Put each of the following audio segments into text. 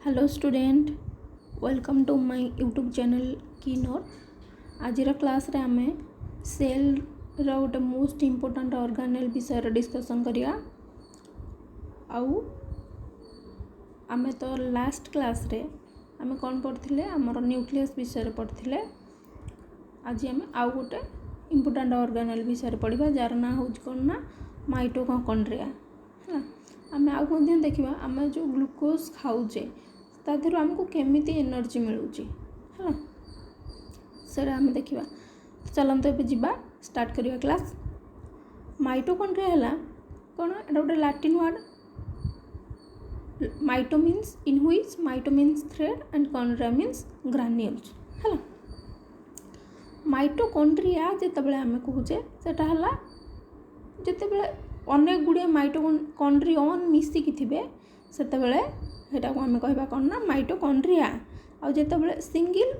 Hello student welcome to my YouTube channel कीनोर। आज class रे आमे सेल रो गोटे मोस्ट इम्पोर्टेंट ऑर्गेनेल विषय डिस्कशन करिया। आउ आमे तो लास्ट क्लास रे आमे कौन पढ़थिले हमर न्यूक्लियस विषय पढ़थिले। आज आमे आउ गोटे इम्पोर्टेंट ऑर्गेनेल विषय पढ़िबा जार ना होज कोन ना माइटोकॉन्ड्रिया है। आमे आउ कोन देखिबा आमे जो ग्लूकोज खाउचे तादेर आमको केमिति एनर्जी मिलूची है सेटा आमे देखिबा। चलंतो ए जिबा स्टार्ट करिया क्लास। माइटोकॉन्ड्रिया है कौन एटा गोटे Latin word mito means in which mito means thread and chondria means granules है। माइटोकॉन्ड्रिया जितेबाला आमे कहूचे सेटा हला जितेबाला अनेक गुड़िया माइटोकॉन्ड्रियन मिसिकी थिबे सेतेबाला सेटा को आमे कहबा कोन ना माइटोकॉन्ड्रिया। आ जितेबाला सिंगल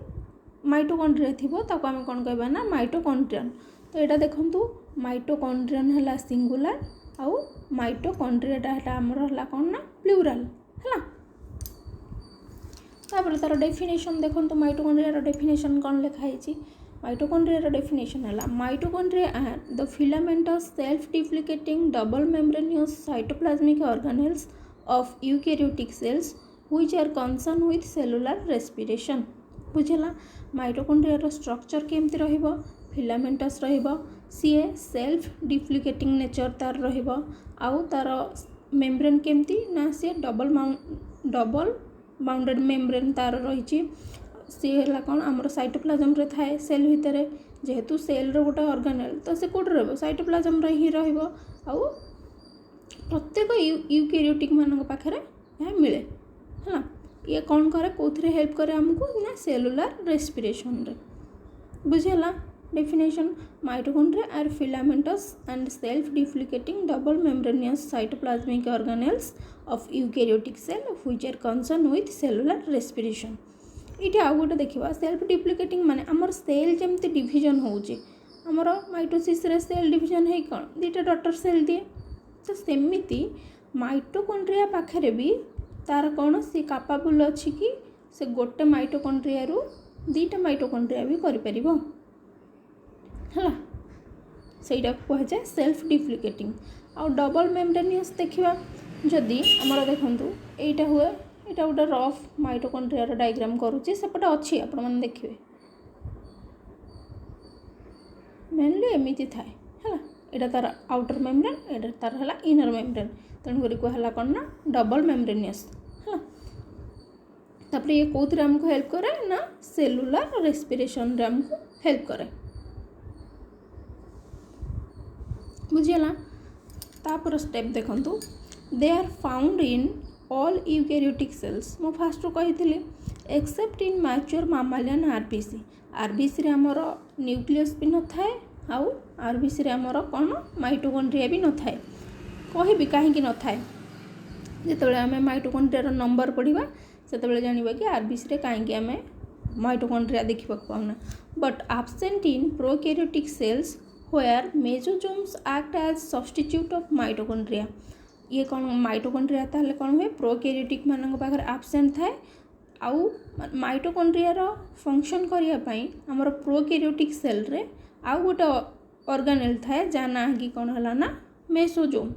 माइटोकॉन्ड्रिया थिबो ताको आमे कोन कहबा ना माइटोकॉन्ड्रियन। तो एटा देखंतु माइटोकॉन्ड्रियन हला सिंगुलर आउ माइटोकॉन्ड्रियाटा हला हमर हला कोन ना प्लूरल हला। तापर तार डेफिनेशन देखंतु माइटोकॉन्ड्रिया रो डेफिनेशन कोन लिखा हैछि। माइटोकॉन्ड्रिया रो डेफिनेशन हला mitochondria are the filamentous self duplicating double membranous cytoplasmic organelles of eukaryotic cells which are concerned with cellular respiration। बुझला माइटोकॉन्ड्रिया रो स्ट्रक्चर केमती रहिबो फिलामेंटस रहिबो सीए सेल्फ डिप्लिकेटिंग नेचर तार रहिबो आउ तार मेम्ब्रेन केमती ना सी डबल बाउंडेड मेम्ब्रेन तार रहिछि। सी हला कोन हमर साइटोप्लाज्म रे थाए सेल भितरे जेहेतु सेल रो गोटे ऑर्गेनेल तो से कोड रहबो साइटोप्लाज्म रे ही रहिबो आउ प्रत्येक यूकैरियोटिक मानक पाखरे यह मिले है। ये कौन करे कौथरे हेल्प करे हमको ना सेलुलर रेस्पिरेशन रे। बुझेला definition mitochondria are filamentous and self duplicating double membranous cytoplasmic organelles of eukaryotic cell which are concern with cellular respiration. इटे आउ गोटे देखिबा सेल्फ डिप्लिकेटिंग माने हमर सेल जेमती डिवीजन होउची हमर माइटोसिस रे सेल डिवीजन है कोन दीटा डॉटर सेल दिए तो सेमिति माइटोकॉन्ड्रिया पाखरे भी तार कौन सी कैपेबल अच्छी कि से गोटे माइटोकॉन्ड्रिया रु दीटा माइटोकॉन्ड्रिया भी करि परिबो हला सेटा कह जाए सेल्फ डिप्लिकेटिंग। आ डबल मेम्ब्रेनियस देखिबा जदी हमर देखंतु एटा हुए एटा गोटे रफ माइटोकॉन्ड्रिया रो डायग्राम करूची सेपटे अछि आपण मन देखिबे मेनली एमिति थाए हला। एटा तार आउटर मेम्ब्रेन एटा तार हला इनर मेम्ब्रेन तेणु करी कहला कोन ना डबल मेम्ब्रेनियस हला। तापर ये कोथरे हमको हेल्प करे ना सेलुलर रेस्पिरेशन रे हमको हेल्प करे बुझियला। तापर स्टेप देखंतु they are found in all eukaryotic cells मो फास्ट रो कहितली except in mature mammalian RBC रे हमर न्यूक्लियस भी न थाए आउ आरबीसी रे हमर कोन माइटोकॉन्ड्रिया भी न थाए। कहबी काहे कि न थाए जेतेबेले आमे माइटोकॉन्ड्रिया रो नंबर पढ़िबा सेतेबेले जानिबा कि आरबीसी रे काहे कि आमे माइटोकॉन्ड्रिया देखिबा पाउना। But absent in prokaryotic cells where mesosomes act as substitute of mitochondria. ये कौन माइटोकॉन्ड्रिया ताहले कौन हुए प्रोकैरियोटिक मानक पाखर एब्सेंट थाए आउ माइटोकॉन्ड्रिया रो फंक्शन करिया पई हमर प्रोकैरियोटिक सेल रे आउ गोटे ऑर्गेनेल थाए जा ना कि कौन हला ना मेसोसोम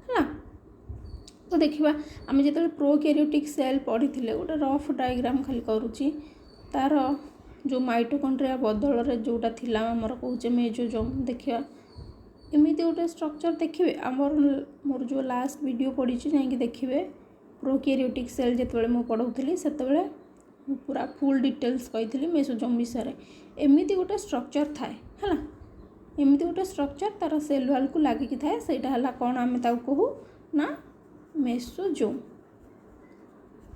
है। तो देखिबा आमे जेते प्रोकैरियोटिक सेल पढ़ी थिले गोटे रफ डायग्राम खाली करूची तार जो माइटोकॉन्ड्रिया बदल रे जोटा थिला हमर कहूचे मेसोसोम देखिबा एमिति गोटे स्ट्रक्चर देखिबे हमर मोर जो लास्ट वीडियो पढ़ी जाई कि देखिबे प्रोकैरियोटिक सेल जेतेबेले मो पढ़ौथिली सेतेबेले पूरा फुल डिटेल्स कहिथिली मेसोसोम विषय एमिति गोटे स्ट्रक्चर थाए है। एमिति गोटे स्ट्रक्चर तार सेल वाल को लागिकी थाए सेटा हला कोन आमे ताऊ कहू ना मेसोसोम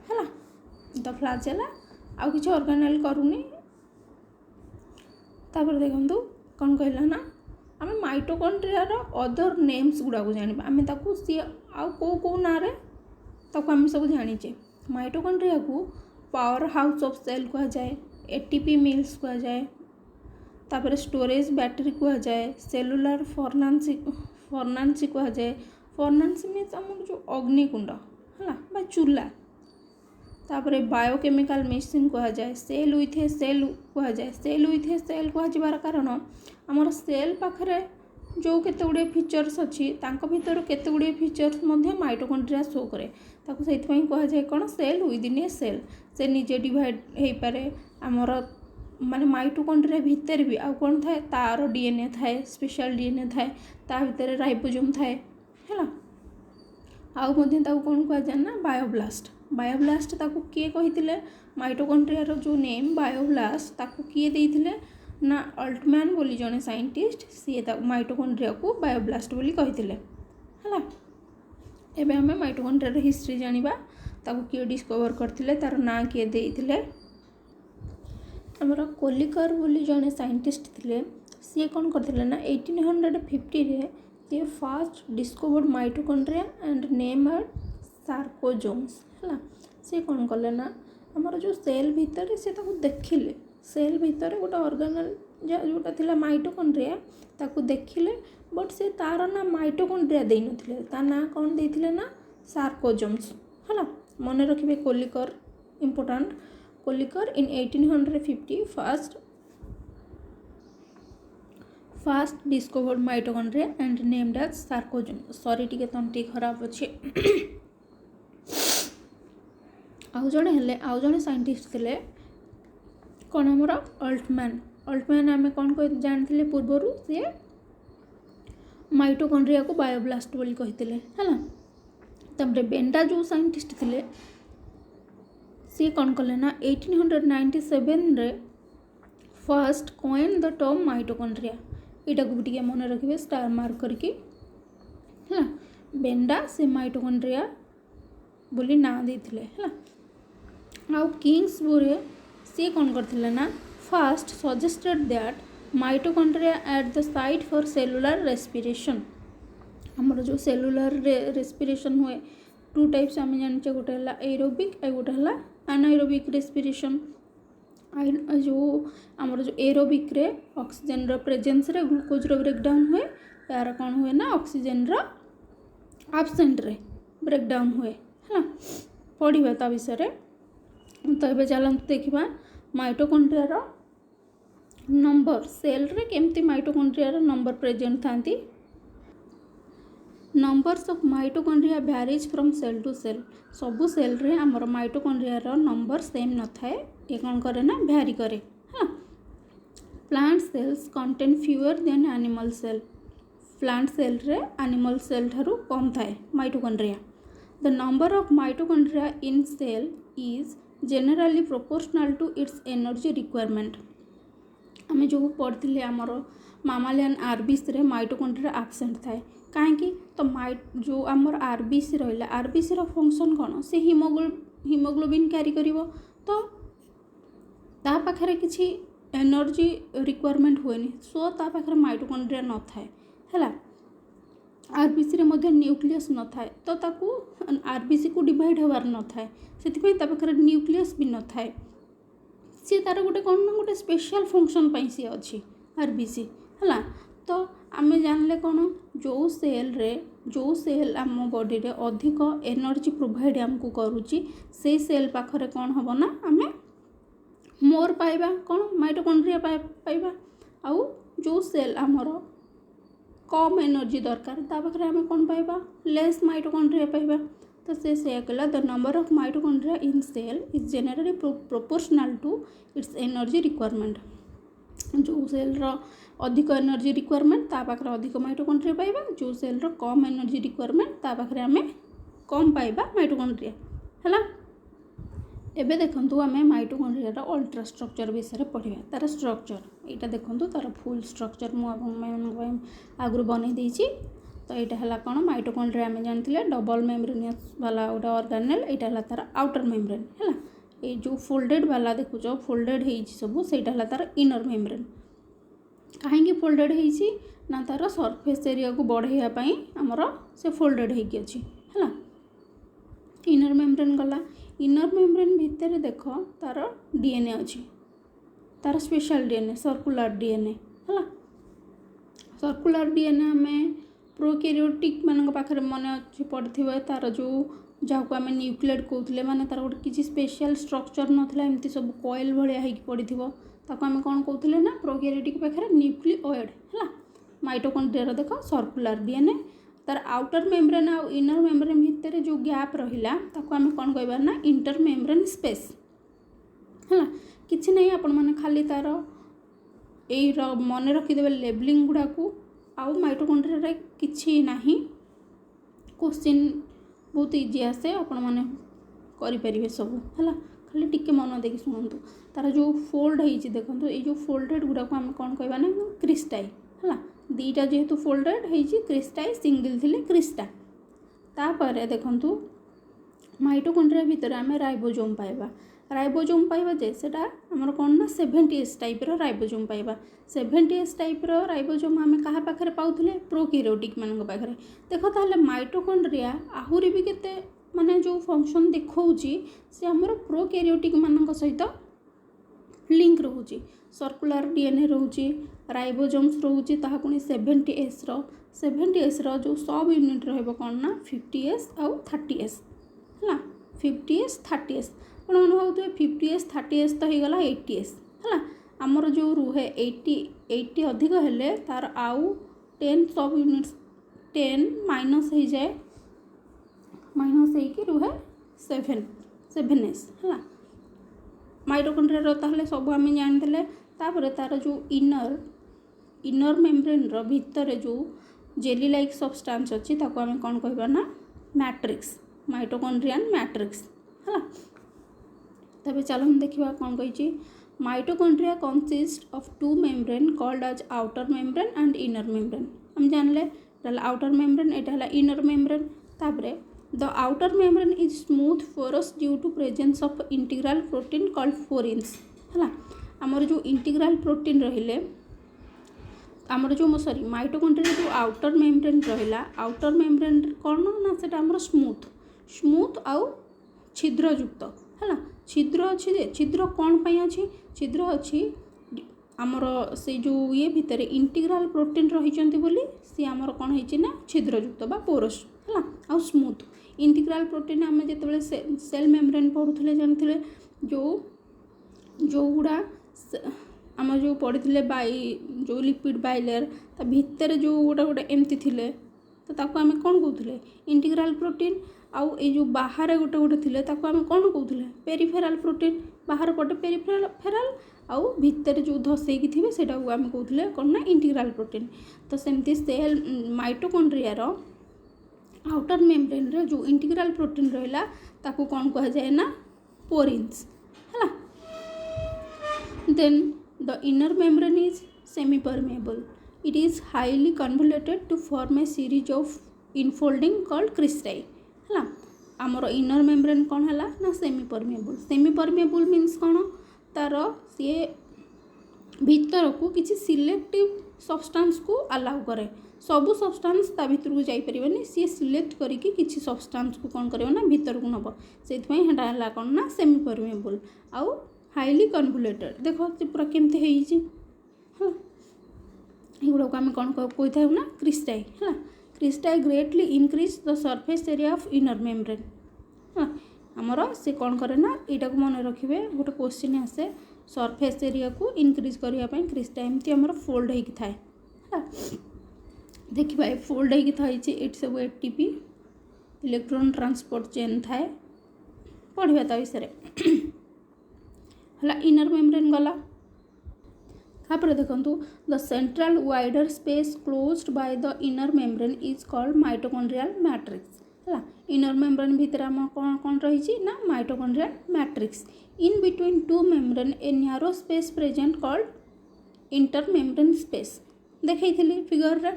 है। तो फ्लाजेला आउ किछ ऑर्गेनेल करूनी। तापर देखंतु कोन कहला ना आमे माइटोकॉन्ड्रिया रो अदर नेम्स गुडा को जानिबा आमे ताकू सी आउ को ना रे ताकू आमे सब जानिचे। माइटोकॉन्ड्रिया को पावर हाउस ऑफ सेल कहा जाए एटीपी मिल्स कहा जाए तापर स्टोरेज बैटरी कहा जाए सेलुलर फर्नांसी कहा जाए। फर्नांसी मीन्स आम जो अग्निकुंड है चूल्हा तापर बायोकेमिकल मेसिन कह जाए सेल विथ ए सेल कह जाए सेल विथ ए सेल कह कारण आमर सेल पाखरे जो केते गुड़े फीचर्स अच्छी भितर केते गुड़े फीचर्स माइटोकॉन्ड्रिया शो करे ताकू से कह जाए कौन सेल विदिन ए सेल से निजे डिवाइड हो पारे आमर माने माइटोकॉन्ड्रिया भितर भी आउ कौन थाए तार डीएनए थाए स्पेशल डीएनए थाए ता भितर राइबोसोम थाए है आउ मध्य ताकू कौन कह जाए ना बायोब्लास्ट ताकू किए कही माइटोकॉन्ड्रिया रो जो नेम बायोब्लास्ट ताकू किए देइथिले ना अल्टमैन बोली जने साइंटिस्ट सी माइटोकॉन्ड्रिया को बायोब्लास्ट बोली कही है एबे हमें माइटोकॉन्ड्रिया रो हिस्ट्री जानिबा ताकू किए डिस्कवर करथिले तार ना किए देइथिले हमर कोलिकर बोली जने साइंटिस्ट थिले सी कौन करथिले ना 1850 रे ये first discovered mitochondria and named sarcosomes है सी कौन कले ना हमर जो सेल भितर से ताकू देखिले सेल भितर गोटे ऑर्गेनल जोटा थिला माइटोकॉन्ड्रिया ताकू देखिले बट से तार ना माइटोकॉन्ड्रिया दे नथिले ता ना कौन देथिले ना सार्कोजोम्स है मन रखिबे Kolliker important Kolliker in 1850 first discovered mitochondria and named as sarcosome sorry टिके तंटी खराब अच्छे आउ जड़े साइंटिस्ट थिले कौन हमर अल्टमैन आम कौन जानते पूर्वर सी माइटोकॉन्ड्रिया को बायोब्लास्ट बोली कही है तमरे बेंडा जो साइंटिस्ट थिले सी कौन कले ना 1897 रे first coin the term mitochondria यहाँ को भी मन रखिए स्टार मार्क करके है बेंडा से माइटोकॉन्ड्रिया बोली ना देथिले है आउ किंग्सबोरे सी कौन करथिले ना first suggested that mitochondria at the site for cellular respiration हमर जो सेलुलर रेस्पिरेशन हुए टू टाइप्स आम जाने गोटे है एरोबिक और गोटे है अनाएरोबिक रेस्पिरेशन जो आमर जो एरोबिक रे ऑक्सीजन रो प्रेजेंस रे ग्लूकोज रो ब्रेकडाउन हुए यार कौन हुए ना ऑक्सीजन रो एब्सेंट रे ब्रेकडाउन हुए है पढ़ा ता विषय तो ये चलते देखा माइटोकॉन्ड्रिया रो नंबर सेल रे केमती माइटोकॉन्ड्रिया रो नंबर प्रेजेंट थांती numbers of mitochondria varies from cell to cell सबू सेल रे आमर माइटोकॉन्ड्रिया रो नंबर सेम न थाए ये कौन करे ना भैरी करे हाँ plant cells contain fewer than animal cell plant cell रे एनिमल सेल ठारू कम थाए mitochondria the number of mitochondria in cell is generally proportional to its energy requirement आम जो पढ़ते आमर मामालियन आरबीसी रे माइटोकॉन्ड्रिया एब्सेंट थाए कहीं तो जो आमर आरबीसी रहा आरबीसी रो फंक्शन कौन से हिमोग्लोबिन क्यारी करिवो तो ता पाखरे किसी एनर्जी रिक्वायरमेंट हुए सो ता पाखरे माइटोकॉन्ड्रिया न थाए है आरबीसी रे मध्य न्यूक्लियस न थाए तो ताकू आरबीसी को डिवाइड होवार न थाए से ता पाखरे न्यूक्लियस भी न थाए सी तार गोटे कौन ना गोटे स्पेशल फंक्शन पाई सी अच्छी आरबीसी है तो आम जानले कौन जो सेल आम बॉडी रे अधिक एनर्जी प्रोवाइड आमको करुच्ची से सेल पाखरे कौन हम ना आम मोर पाइबा कौन माइटोकॉन्ड्रिया पाइबा आउ जो सेल आमर कम एनर्जी दरकार ता पाखरे आम कौन पाइबा लेस माइटोकॉन्ड्रिया पाइबा तो से कहला the number of mitochondria in cell is generally proportional to its energy requirement जो सेल रो अधिक एनर्जी रिक्वायरमेंट ता पाखरे अधिक माइटोकॉन्ड्रिया पाइबा जो सेल रो कम एनर्जी रिक्वायरमेंट ता पाखरे आम कम पाइबा माइटोकॉन्ड्रिया है एबे देखंतु आम माइटोकॉन्ड्रिया रो अल्ट्रा स्ट्रक्चर विषय पढ़िया तार स्ट्रक्चर यहाँ देखंतु तार फुल स्ट्रक्चर मुझे आगु बनई देछि तो यहाँ है कौन माइटोकॉन्ड्रिया आम जानते डबल मेम्ब्रेनियस वाला गोटे ऑर्गेनेल यहाँ है तार आउटर मेम्ब्रेन है ये जो फोल्डेड वाला देखुच फोल्डेड हो सब से तार इनर मेम्ब्रेन कहीं फोल्डेड हो ना तार सरफेस एरिया को बढ़ाई आमर से फोल्डेड होगी है इनर मेम्ब्रेन गला इनर मेम्ब्रेन भितर देख तार डीएनए अच्छी तार स्पेशल डीएनए सर्कुलर डीएनए है सर्कुलर डीएनए आम प्रोकैरियोटिक मान पाखे मन अच्छी पढ़े तार जो जहाँ को आम न्यूक्लियड कहते माने तार गोटे किसी स्पेशल स्ट्रक्चर नाला एमती सब कॉइल भाया होगी पड़ो ताको आम कौन कहते ना प्रोकैरियोटिक पाखे न्यूक्लियोइड है। माइटोकॉन्ड्रिया देख सर्कुलर डीएनए तार आउटर मेम्ब्रेन आउ इनर मेम्ब्रेन भितर जो गैप रहा ताको आम कौन कह ना इंटर मेम्ब्रेन स्पेस है। किसी नहीं आपण मैंने खाली तार यही मन रखिदेवे लेबलिंग गुड़ाक आउ माइटोकॉन्ड्रिया किसी ना क्वेश्चन बहुत इजी आसे आपण मैंने करें सब है। खाली टिके मन देखिए शुणु तार जो फोल्ड होती देखो ये जो फोल्डेड गुड़ाक आम कौन कह ना क्रिस्टाई है। दीटा जेहेतु फोल्डेड होती क्रिस्टाई सिंगल थी क्रिस्टा तापर देखु माइटोकॉन्ड्रिया भितर आम राइबोसोम पाइबा राइबोसोम पाइबा जे सेटा हमर कौन ना 70S टाइप रो राइबोसोम पाइबा 70S टाइप रो राइबोसोम आम क्या पाखे पाऊले प्रोकैरियोटिक मान पाखे देख ताले माइटोकॉन्ड्रिया आहुरी भी केते माने जो फंक्शन देखौची से हमर प्रोकैरियोटिक मान सहित लिंक रोची सर्कुलर डीएनए रोची राइबोसोम्स रोची ताहा पुनी 70S रो जो सब यूनिट रहबो कौन ना 50S आउ 30S है। 50S 30S मैंने भावुए 50S 30S तो हो गला 80S है। आमर जो रुहे 80 अधिक हेले तार आउ 10 सब यूनिट्स 10 माइनस हो जाए माइनस हो रुहे 7S है। माइटोकॉन्ड्रिया ताहले सब आम जानी तार जो इनर मेम्ब्रेन रो भितर जो जेली लाइक सब्सटेंस अच्छी ताको आम कौन कहबा ना मैट्रिक्स माइटोकॉन्ड्रियन मैट्रिक्स है। तबे चलो हम देखा कौन कही mitochondria consist of two membrane called as outer membrane and inner membrane हम जानले आउटर मेम्ब्रेन एटा इनर मेम्ब्रेन तापरे the outer membrane is smooth porous due to presence of integral protein called porins है। आमर जो इंटीग्रल प्रोटीन रहिले आमर जो सॉरी माइटोकॉन्ड्रिया जो आउटर मेम्ब्रेन रहा आउटर मेम्ब्रेन कौन ना से स्मूथ आउ छिद्रयुक्त है। छिद्र अच्छी जे छिद्र कौन पाई अच्छी छिद्र अच्छी आमर से जो ये भितर इंटीग्रल प्रोटीन रही बोली सी आमर कौन है ना छिद्रयुक्त बा पोरस है आउ स्मूथ इंटीग्रल प्रोटीन आम जो सेल मेम्ब्रेन पढ़ुले जानते जो गुड़ा आम जो पढ़ी जो लिपिड बाइलेयर ता भितर जो गोटे एमती थे तो ताको आम कौन कहते इंटीग्रल प्रोटीन आउ ये जो बाहर गोटे गोटे थे ताको आम कौन कहते पेरिफेराल प्रोटीन बाहर पटे पेरिफेराल आउ भितर जो धसैकी थे से आम कहते कौन ना इंटीग्रल प्रोटीन। तो सेमती सेल माइटोकॉन्ड्रिया रो आउटर मेम्ब्रेन रे जो इंटीग्रल प्रोटीन रहा ताको कौन कह जाए ना पोरिन्स है। Then the inner membrane is semi permeable it is highly convoluted to form a series of infolding called cristae है। आमर इनर मेम्ब्रेन कौन है ना सेमी परमेबल मीन्स कौन तार सी भीतर को किसी सिलेक्टिव सब्सटेंस को अलाउ करे सबू सब्सटेंस ता भीतर को जाई परिबनी सी सिलेक्ट करके किसी सब्सटेंस को कौन करियो ना भीतर को नब से हेटा कौन ना सेमी परमेबल आउ हाईली कन्वोल्यूटेड देखो पूरा केमती है युवा आम कौन कही था ना क्रिस्टाई है। Cristae greatly increase the surface area of inner membrane आमर से कौन करे ना यहाँ मन रखिए गोटे क्वेश्चन आसे सरफेस एरिया को इनक्रीज करने क्रिस्टाई एमती आमर फोल्ड होगी थाए देखिए फोल्ड होगी थी ये सब एटीपी इलेक्ट्रॉन ट्रांसपोर्ट चेन थाए पढ़ा ता विषय है। इनर मेम्ब्रेन गला तापर देखु the central wider space closed by the inner membrane is called mitochondrial matrix है। इनर मेम्ब्रेन भितर आम कौन कौन रही ना mitochondrial matrix in between two membrane a narrow space present called inter membrane space देखी फिगर रे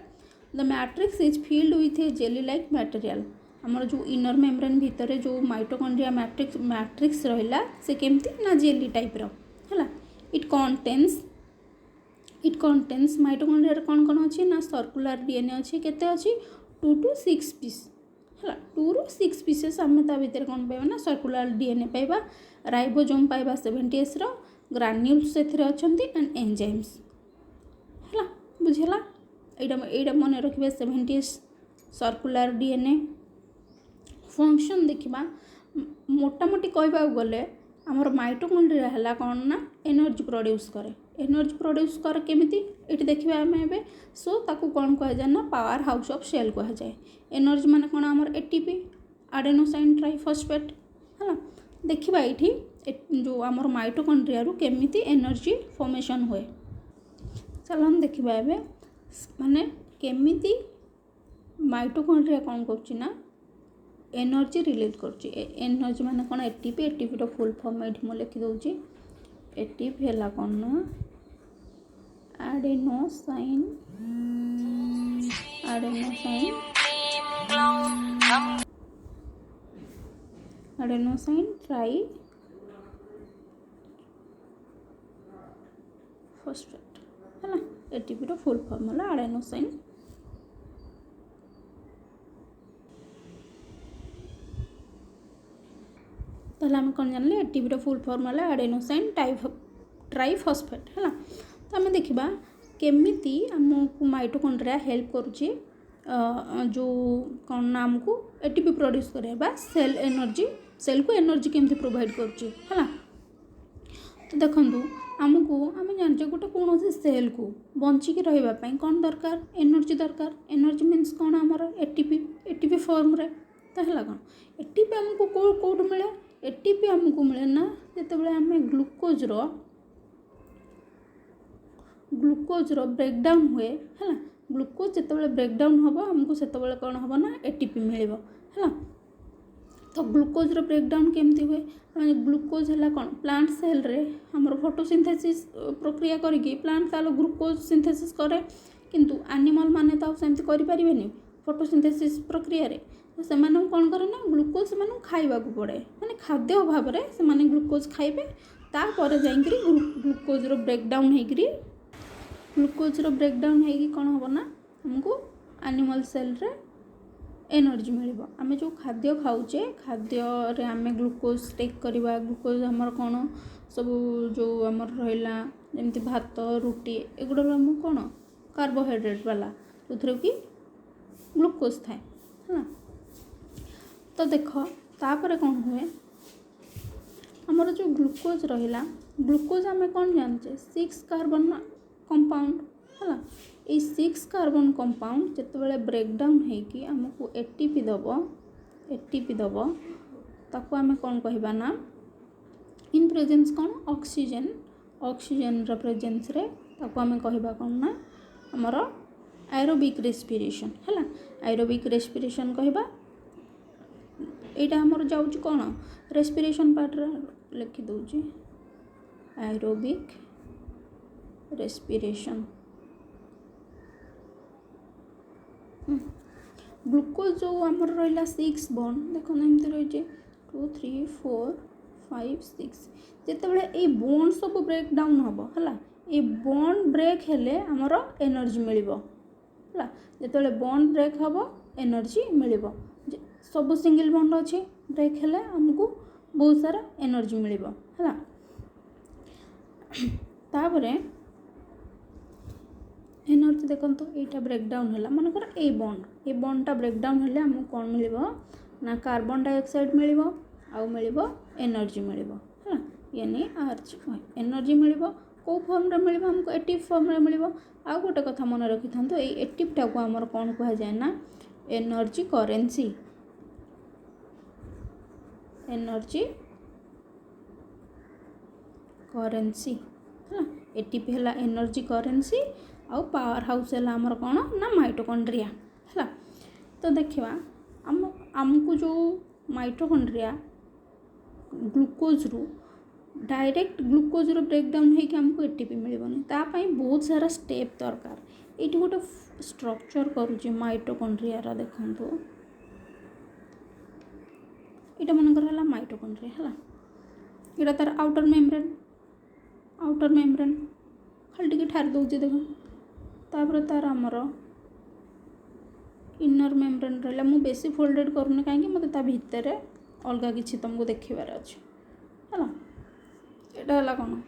the matrix is filled with A jelly like material आमर जो इनर मेम्ब्रेन भितर जो माइटोकॉन्ड्रिया मैट्रिक्स रहा से केमती ना जेली टाइप रो है। इट कंटेन्स माइटोकॉन्ड्रिया कौन कौन अच्छी ना सर्कुलर डीएनए अच्छी केते अच्छी 2 to 6 पीस है 2 ରୁ 6 पीसेस आम ता भीतर कौन पाइबा ना सर्कुलर डीएनए पाइबा राइबोसोम पाइबा 70S रो ग्रान्यूल्स से अच्छी एंड एंजाइम्स है बुझेला यहाँ मन रखिए 70S सर्कुलर डीएनए फंक्शन देखा मोटामोटी कहवाक गले आमर माइटोकॉन्ड्रिया है कौन ना एनर्जी प्रोड्यूस करे। एनर्जी प्रोड्यूस करे केमिति ये देखा आम ए सो ताकू कौन कह जाए ना पावर हाउस ऑफ सेल कह जाए। एनर्जी माने कौन आमर एटीपी आडेनोसाइन ट्राइफॉस्फेट है। देखा ये जो आमर माइटोकॉन्ड्रिया केमिति एनर्जी फॉर्मेशन हुए। चलो हम देखा ए माने केमिति माइटोकॉन्ड्रिया कौन कर एनर्जी रिलीज कर। एनर्जी माने कौन एटीपी। एटीपी रो फुल फॉर्म ये मुझे लिखी दूसरी। एटीपी है कौन ना आडेनोसाइन ट्राई फॉस्फेट है ना। एटीपी रो फुल फॉर्म है आडेनोसाइन ताहले आम कौन जानले एटीपी रो फुल फॉर्म है आडेनोसाइन ट्राइफॉस्फेट है। तो आम देखा केमिति आमको माइटोकॉन्ड्रिया हेल्प करुच्ची जो कौन ना आमको एटीपी प्रोड्यूस करे सेल एनर्जी सेल को एनर्जी केमती प्रोवाइड करुच्ची है। तो देखंतु आमको आम जाने गोटे कौन सेल को बंचिकी रही कौन दरकार एनर्जी दरकार। एनर्जी मीन्स कौन आमर एटीपी फॉर्म रे। तो है कौन एटीपी आमको कौट मिले। एटीपी आमको मिले ना जिते आम ग्लुकोज ब्रेकडाउन हुए है। ग्लुकोज जिते ब्रेकडाउन हम आमको से कौन हम ना एटीपी मिले है। तो ग्लुकोज ब्रेकडाउन केमती हुए ग्लुकोज है कौन प्लांट सेल रे हमर फोटोसिंथेसिस प्रक्रिया करिकी प्लांट तालो ग्लुकोज सिंथेसिस करे किंतु एनिमल माने तो सेमती करि परिबेनी फोटोसिंथेसिस प्रक्रिया रे। तो से कौन करे ना ग्लुकोज से खाइबा को पड़े माने खाद्य अभाव रे से ग्लुकोज खाइबे तापर जाइकरी ग्लुकोज ब्रेकडाउन होकरी ग्लुकोज ब्रेकडाउन होगी कौन हम ना हमको एनिमल सेल रे एनर्जी मिल। आम जो खाद्य खाऊचे खाद्य रे आम ग्लुकोज टेक करवा ग्लुकोज आमर कौन सब जो आमर रहा जमी भात रुटी एगुड़ा आम कौन कार्बोहाइड्रेट वाला जो कि ग्लुकोज थाए है। तो देख तापर कौन हुए आमर जो ग्लुकोज रहा ग्लुकोज आम कौन जाने 6 कार्बन कंपाउंड है। ये 6 कार्बन कंपाउंड जिते ब्रेकडाउन होगी आमको एटीपी दब ताको आम कौन कहबा ना इन प्रेजेंस कौन ऑक्सीजन प्रेजेंस रे ताको आम कहबा कौन ना आमर एरोबिक रेस्पिरेशन है। एरोबिक रेस्पिरेशन कहबा एटा आमर जाउची कौन रेस्पिरेशन पार्ट रे लिखि दउची एरोबिक रेस्पिरेशन। ग्लुकोज जो आमर रहा 6 बॉन्ड देखो एमती रही 2 3 4 5 6 जिते ये बॉन्ड सब ब्रेक डाउन हम है ये बॉन्ड ब्रेक हेले आमर एनर्जी मिल है। जिते बॉन्ड ब्रेक हम एनर्जी मिल सब सिंगल बॉन्ड अच्छे ब्रेक हेले आमको बहुत सारा एनर्जी मिल है। तापर एनर्जी देखो तो यहाँ ब्रेकडाउन है मनकर ए बॉन्डटा ब्रेकडाउन हेल्ले आमको कौन मिल ना कार्बन डाइऑक्साइड मिल आउ मिल एनर्जी मिल है यानी एनर्जी मिल कौ फॉर्म रे मिल हमको एटीपी फॉर्म रे मिल। आउ गोटे कथा मन रखि था ये एटीपीटा को आमर कौन कह जाए ना एनर्जी करेन्सी है। एटीपी है एनर्जी करेन्सी आउ पावर हाउस है आमर कौन ना माइटोकॉन्ड्रिया है। तो देखा आमको जो माइटोकॉन्ड्रिया ग्लुकोज रु डायरेक्ट ग्लुकोज ब्रेकडाउन होगी आमको एटीपी मिलबनी तापाई बहुत सारा स्टेप दरकार। ये गोटे स्ट्रक्चर करुच्ची माइटोकॉन्ड्रिया देखो यहाँ मनकर है माइटोकॉन्ड्रिया है यहाँ तार आउटर मेम्ब्रेन खाली टी ठार दूसरी देख तापर तार आमर इनर मेम्ब्रेन रहा मु बेसी फोल्डेड करूनी कहीं मत भितर अलग किसी तुमको देखार अच्छे है। यहाँ है कौन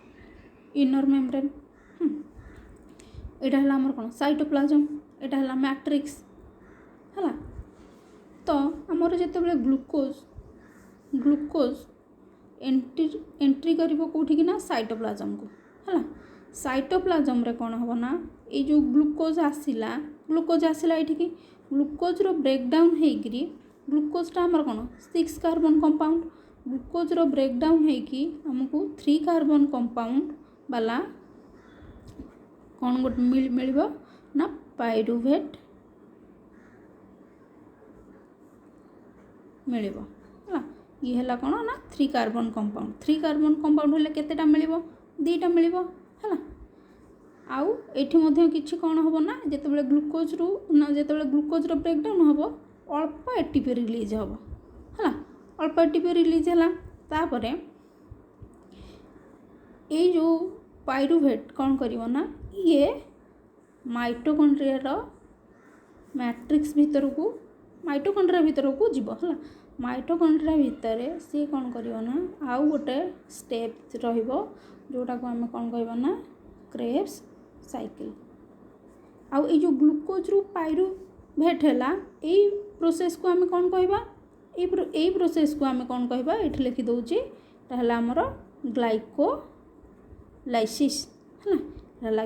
इनर मेम्ब्रेन यहाँ है आमर कौन साइटोप्लाज्म यहाँ है मैट्रिक्स है। तो आमर जितेबाला ग्लूकोज एंट्री करिवो कोठी कि ना साइटोप्लाज्म को है। साइटोप्लाज्म रे कौन हम ना ये जो ग्लूकोज आसला ये ग्लूकोज रो ब्रेकडाउन होगी ग्लूकोजटा आमर कौन 6 कार्बन कंपाउंड ग्लूकोज रो ब्रेकडाउन होगी आमको 3 कार्बन कंपाउंड वाला कौन गोटे मिल ना पाइरुवेट मिल ये है कौन ना 3 कार्बन कंपाउंड हेल्ले केतेटा मिल 2टा मिल है। आउ ये किसी कौन हम ना जिते ग्लूकोज रू ना जिते ग्लूकोज रो ब्रेकडाउन हम अल्प एटीपी रिलीज हम है अल्प एटीपी रिलीज है तापर ये जो पाइरुवेट कौन करिवो ना ये माइटोकॉन्ड्रिया रो मैट्रिक्स भितर को जीव है माइटोकॉन्ड्रिया भितर सी कौन करिवो ना आउ गोटे स्टेप रहिबो जोटा को आम कौन कहबा ना क्रेब्स साइकिल। आउ ये जो ग्लूकोज रू पाइरुवेट है यही प्रोसेस को आम कौन कहबा यही प्रोसेस को आम कौन कहबा ये लिखि दउची ताहला हमर ग्लाइकोलाइसिस है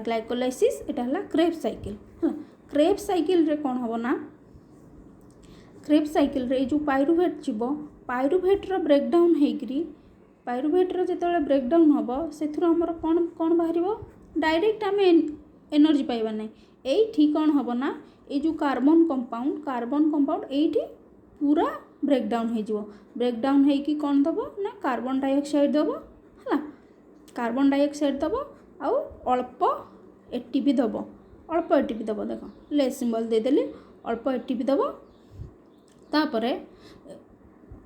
ग्लाइकोलाइसिस एटा है क्रेब्स साइकिल है। क्रेब्स साइकिल रे कौन हम ना क्रेब्स साइकिल रे जो पाइरुवेट जीव पाइरुवेट रो ब्रेकडाउन होगी पाइरुवेट रो जिते ब्रेकडाउन हम से आमर कौन कौन बाहर डायरेक्ट आम एनर्जी पाइबा ना ये कौन हम ना ये जो कार्बन कंपाउंड ये पूरा ब्रेकडाउन हो ब्रेकडाउन होगी कौन दब ना कार्बन डाइऑक्साइड दब है कार्बन डाइऑक्साइड दब आउ अल्प एटीपी दब देख लेस सिंबल देदेली अल्प एटीपी दब तापरे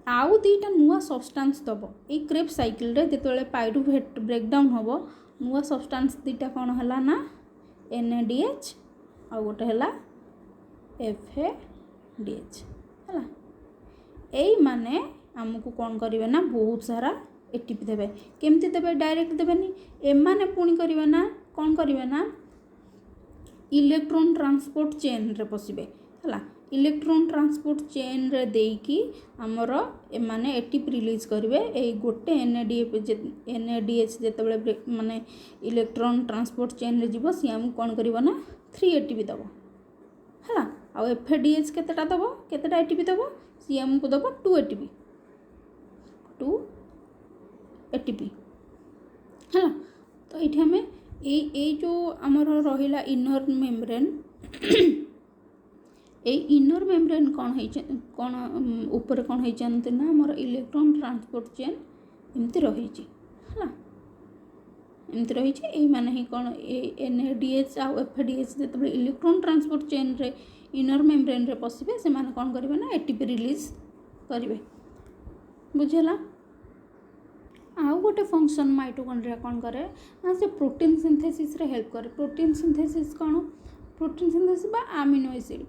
आउ 2टा नुआ सब्सटेंस दब ये क्रेब्स साइकिल रे जिते पाइरुवेट ब्रेकडाउन हम नुआ सब्सटेंस 2टा कौन है ना NADH आउ गोटे है FADH है यही माने आमको कौन करेंगे ना बहुत सारा एटीपी देवे केमती देवे डायरेक्ट देवेनि एमाने पुणी करेंगे ना कौन करेंगे ना इलेक्ट्रॉन ट्रांसपोर्ट चेन रे पशिबे है इलेक्ट्रॉन ट्रांसपोर्ट चेन रे देकी हमर एमाने एटीपी रिलीज करेंगे यही गोटे NADH जिते माने इलेक्ट्रॉन ट्रांसपोर्ट चेन रे जीव सी आमको कौन करेंगे ना 3 एटीपी दब है आउ FADH केतेटा दब केतेटा एटीपी दब सी आमको दब 2 एटीपी है। तो ये आम ये जो आमर रहिला इनर मेम्ब्रेन ये इनर मेम्ब्रेन कौन ऊपर कौन होती ना आमर इलेक्ट्रॉन ट्रांसपोर्ट चेन एमती रही है एमती रही यही माने ही कौन NADH आउ FADH जिते इलेक्ट्रॉन ट्रांसपोर्ट चेन रे इनर मेम्ब्रेन रे पशिबे से माने कौन करेंगे ना एटीपी रिलीज करेंगे बुझेला। आउ गोटे फंक्शन माइटोकॉन्ड्रिया कौन करे ना से प्रोटीन सिंथेसिस रे हेल्प करे प्रोटीन सिंथेसिस बा अमीनो एसिड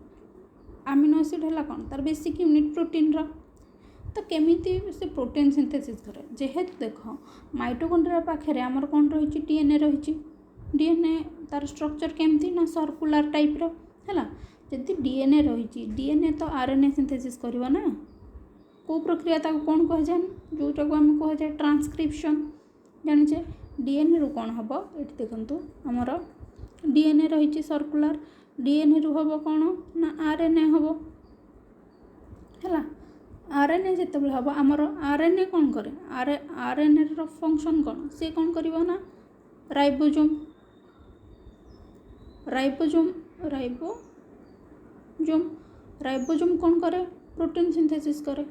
है कौन तार बेसिक यूनिट प्रोटीन रो तो केमिति से प्रोटीन सिंथेसिस करे जेहेतु देख माइटोकॉन्ड्रिया पाखे आमर कौन रही DNA रही DNA तार स्ट्रक्चर केमती ना सर्कुलर टाइप रो है जदि DNA रही DNA तो RNA सिंथेसिस करवा ना को प्रक्रिया ताको कौन कह जाए जोटा को आम कह जाए ट्रांसक्रिप्शन जानिचे DNA रु कौन हम ये देखु आमर DNA रही सर्कुलर DNA रु हम कौन ना RNA हम है RNA जिते हम आमर RNA कौन करे RNA रो फंक्शन कौन से कौन करिवो ना राइबोसोम कौन करे प्रोटीन सिंथेसिस करे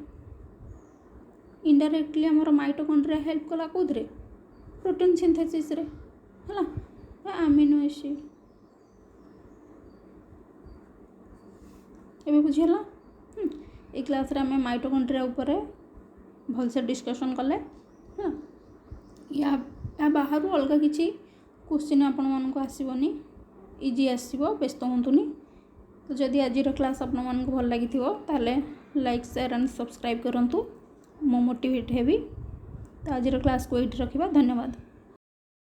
इनडायरेक्टली आमर माइटोकॉन्ड्रिया हेल्प कला कौधरे प्रोटीन सिंथेसिस रे है अमीनो एसिड एबे बुझिला ए क्लास रे आम माइटोकॉन्ड्रिया ऊपर भलसे डिस्कशन कले या बाहर अलग किसी क्वेश्चन आपण मानक आसबनी इजी आसो व्यस्त हूँ तो जदि आज क्लास आपण मानक भल लगी ताले लाइक शेयर एंड सब्सक्राइब करूँ मो मोटिवेट हेबी तो आज क्लास को ये रखा धन्यवाद।